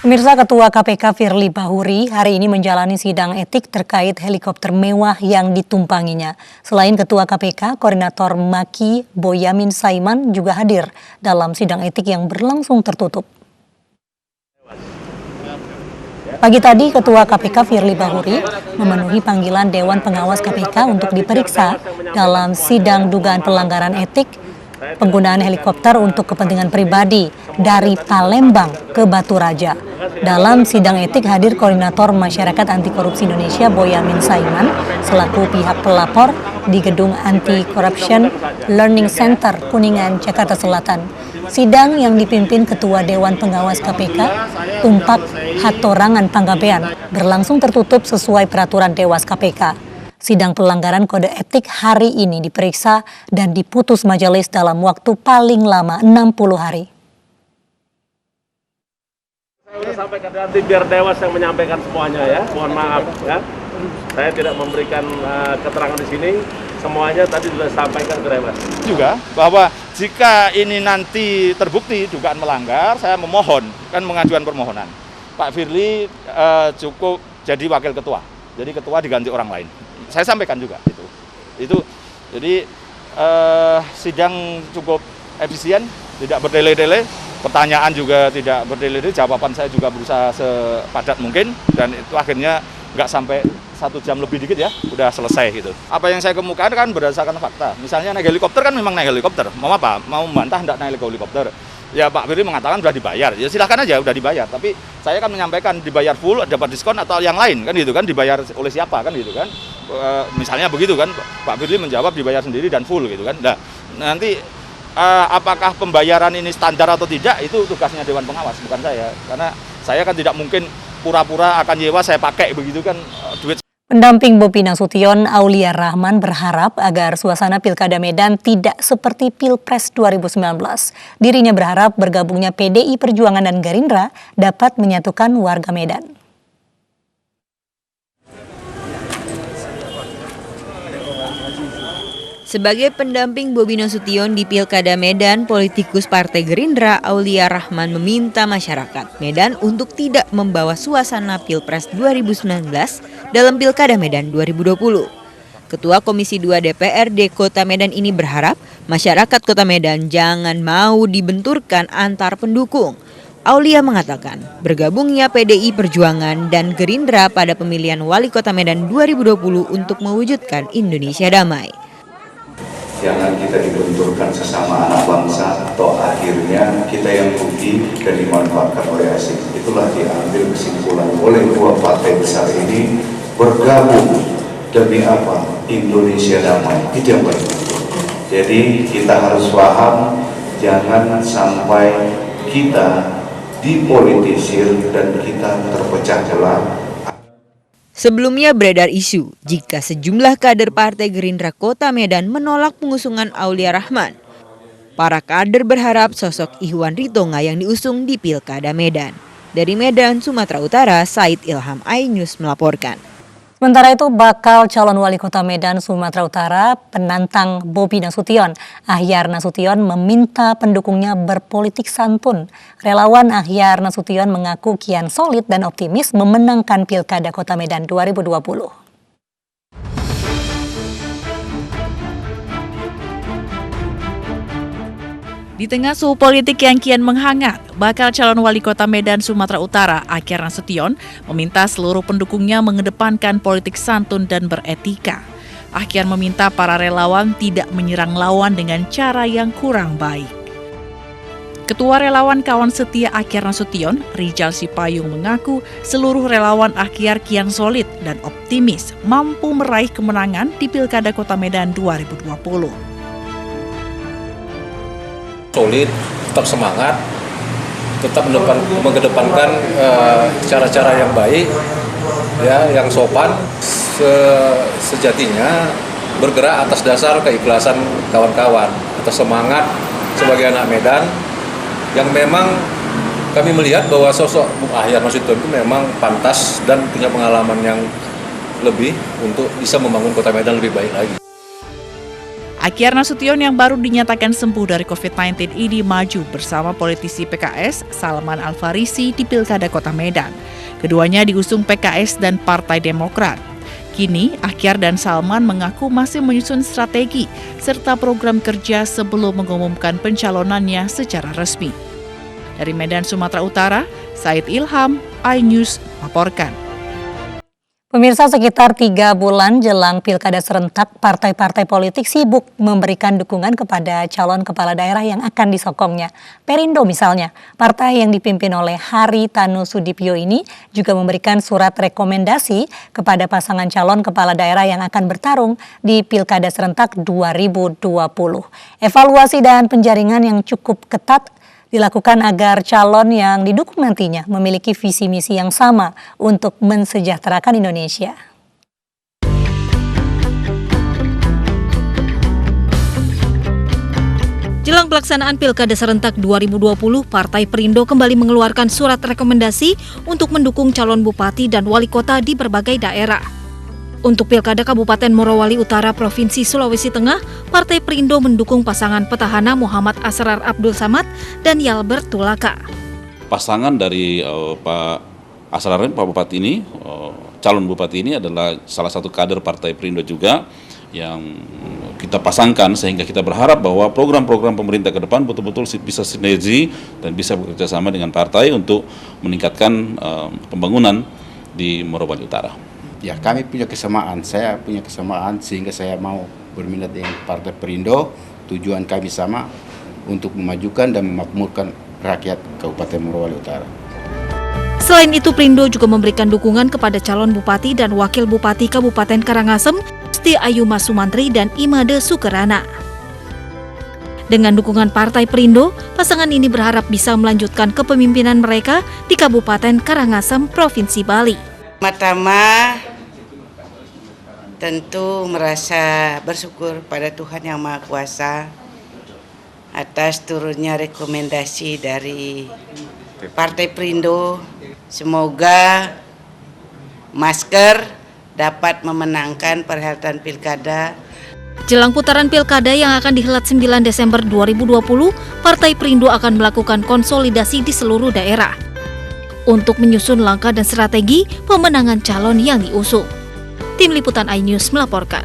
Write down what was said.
Pemirsa, Ketua KPK Firly Bahuri hari ini menjalani sidang etik terkait helikopter mewah yang ditumpanginya. Selain Ketua KPK, Koordinator Maki Boyamin Saiman juga hadir dalam sidang etik yang berlangsung tertutup. Pagi tadi, Ketua KPK Firly Bahuri memenuhi panggilan Dewan Pengawas KPK untuk diperiksa dalam sidang dugaan pelanggaran etik penggunaan helikopter untuk kepentingan pribadi dari Palembang ke Batu Raja. Dalam sidang etik hadir Koordinator Masyarakat Anti Korupsi Indonesia Boyamin Saiman selaku pihak pelapor di Gedung Anti Corruption Learning Center Kuningan, Jakarta Selatan. Sidang yang dipimpin Ketua Dewan Pengawas KPK Tumpak Hatorangan Panggabean berlangsung tertutup sesuai peraturan Dewas KPK. Sidang pelanggaran kode etik hari ini diperiksa dan diputus majelis dalam waktu paling lama 60 hari. Saya sudah sampaikan nanti biar Dewas yang menyampaikan semuanya ya. Mohon maaf ya. Saya tidak memberikan keterangan di sini. Semuanya tadi sudah sampaikan ke Dewas. Juga bahwa jika ini nanti terbukti dugaan melanggar, saya memohon kan mengajukan permohonan. Pak Firly cukup jadi wakil ketua. Jadi ketua diganti orang lain. Saya sampaikan juga itu jadi sidang cukup efisien, tidak berdele-dele, pertanyaan juga tidak berdele-dele, jawaban saya juga berusaha sepadat mungkin, dan itu akhirnya nggak sampai 1 jam lebih dikit ya, udah selesai gitu. Apa yang saya kemukakan kan berdasarkan fakta. Misalnya naik helikopter kan memang naik helikopter. Mau apa? Mau membantah nggak naik helikopter? Ya Pak Firly mengatakan sudah dibayar, ya silahkan aja udah dibayar. Tapi saya kan menyampaikan dibayar full, dapat diskon atau yang lain kan gitu kan, dibayar oleh siapa kan gitu kan. Misalnya begitu kan, Pak Firly menjawab dibayar sendiri dan full gitu kan. Nah nanti apakah pembayaran ini standar atau tidak itu tugasnya Dewan Pengawas, bukan saya. Karena saya kan tidak mungkin pura-pura akan nyewa saya pakai begitu kan duit. Pendamping Bobi Nasution, Aulia Rahman berharap agar suasana Pilkada Medan tidak seperti Pilpres 2019. Dirinya berharap bergabungnya PDI Perjuangan dan Gerindra dapat menyatukan warga Medan. Sebagai pendamping Bobi Nasution di Pilkada Medan, politikus Partai Gerindra Aulia Rahman meminta masyarakat Medan untuk tidak membawa suasana Pilpres 2019 dalam Pilkada Medan 2020. Ketua Komisi 2 DPRD Kota Medan ini berharap masyarakat Kota Medan jangan mau dibenturkan antar pendukung. Aulia mengatakan bergabungnya PDI Perjuangan dan Gerindra pada pemilihan Wali Kota Medan 2020 untuk mewujudkan Indonesia damai. Jangan kita dibenturkan sesama anak bangsa atau akhirnya kita yang rugi dan dimanfaatkan oleh asing. Itulah diambil kesimpulan oleh dua partai besar ini bergabung demi apa? Indonesia damai. Itu yang baik. Jadi kita harus paham jangan sampai kita dipolitisir dan kita terpecah belah. Sebelumnya beredar isu jika sejumlah kader Partai Gerindra Kota Medan menolak pengusungan Aulia Rahman. Para kader berharap sosok Ihwan Ritonga yang diusung di Pilkada Medan. Dari Medan, Sumatera Utara, Said Ilham, iNews melaporkan. Sementara itu, bakal calon wali kota Medan, Sumatera Utara, penantang Bobi Nasution, Ahyar Nasution meminta pendukungnya berpolitik santun. Relawan Ahyar Nasution mengaku kian solid dan optimis memenangkan Pilkada Kota Medan 2020. Di tengah suhu politik yang kian menghangat, bakal calon wali kota Medan, Sumatera Utara, Ahyar Nasution, meminta seluruh pendukungnya mengedepankan politik santun dan beretika. Ahyar meminta para relawan tidak menyerang lawan dengan cara yang kurang baik. Ketua Relawan Kawan Setia Ahyar Nasution, Rijal Sipayung mengaku seluruh relawan Ahyar kian solid dan optimis mampu meraih kemenangan di Pilkada Kota Medan 2020. Solid, tetap semangat, tetap mengedepankan cara-cara yang baik, ya, yang sopan, sejatinya bergerak atas dasar keikhlasan kawan-kawan, atas semangat sebagai anak Medan, yang memang kami melihat bahwa sosok Bung Ahyar Nasution itu memang pantas dan punya pengalaman yang lebih untuk bisa membangun Kota Medan lebih baik lagi. Akyar Nasution yang baru dinyatakan sembuh dari COVID-19 ini maju bersama politisi PKS Salman Al-Farisi di Pilkada Kota Medan. Keduanya diusung PKS dan Partai Demokrat. Kini, Akyar dan Salman mengaku masih menyusun strategi serta program kerja sebelum mengumumkan pencalonannya secara resmi. Dari Medan, Sumatera Utara, Said Ilham, iNews melaporkan. Pemirsa, sekitar 3 bulan jelang pilkada serentak, partai-partai politik sibuk memberikan dukungan kepada calon kepala daerah yang akan disokongnya. Perindo misalnya, partai yang dipimpin oleh Haritanu Sudipyo ini juga memberikan surat rekomendasi kepada pasangan calon kepala daerah yang akan bertarung di pilkada serentak 2020. Evaluasi dan penjaringan yang cukup ketat dilakukan agar calon yang didukung nantinya memiliki visi misi yang sama untuk mensejahterakan Indonesia. Jelang pelaksanaan Pilkada Serentak 2020, Partai Perindo kembali mengeluarkan surat rekomendasi untuk mendukung calon bupati dan wali kota di berbagai daerah. Untuk Pilkada Kabupaten Morowali Utara Provinsi Sulawesi Tengah, Partai Perindo mendukung pasangan petahana Muhammad Asrar Abdul Samad dan Yalbert Tulaka. Pasangan dari Pak Asrar, Pak Bupati ini, calon bupati ini adalah salah satu kader Partai Perindo juga yang kita pasangkan, sehingga kita berharap bahwa program-program pemerintah ke depan betul-betul bisa sinergi dan bisa bekerja sama dengan partai untuk meningkatkan pembangunan di Morowali Utara. Ya, kami punya kesamaan, saya punya kesamaan sehingga saya mau berminat dengan Partai Perindo. Tujuan kami sama untuk memajukan dan memakmurkan rakyat Kabupaten Morowali Utara. Selain itu, Perindo juga memberikan dukungan kepada calon bupati dan wakil bupati Kabupaten Karangasem, Gusti Ayuma Sumantri dan Imade Sukerana. Dengan dukungan Partai Perindo, pasangan ini berharap bisa melanjutkan kepemimpinan mereka di Kabupaten Karangasem, Provinsi Bali. Pertama, tentu merasa bersyukur pada Tuhan Yang Maha Kuasa atas turunnya rekomendasi dari Partai Perindo. Semoga masker dapat memenangkan perhelatan pilkada. Jelang putaran pilkada yang akan dihelat 9 Desember 2020, Partai Perindo akan melakukan konsolidasi di seluruh daerah untuk menyusun langkah dan strategi pemenangan calon yang diusung. Tim Liputan iNews melaporkan.